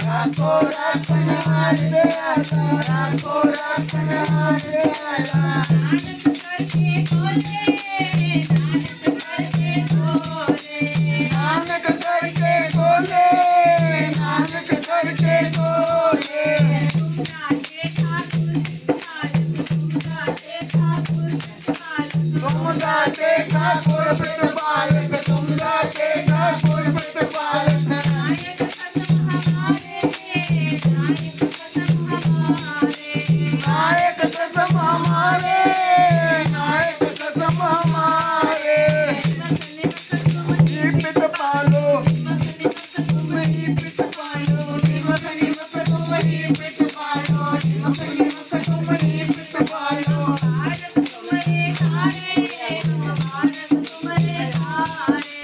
राखो रखन हार दे आला, राखो रखन हार दे आला। नानक करके खोले, नानक करके खोले। तुम गाते ठाकुर प्रतिपालक, तुम गाते ठाकुर प्रतिपालक।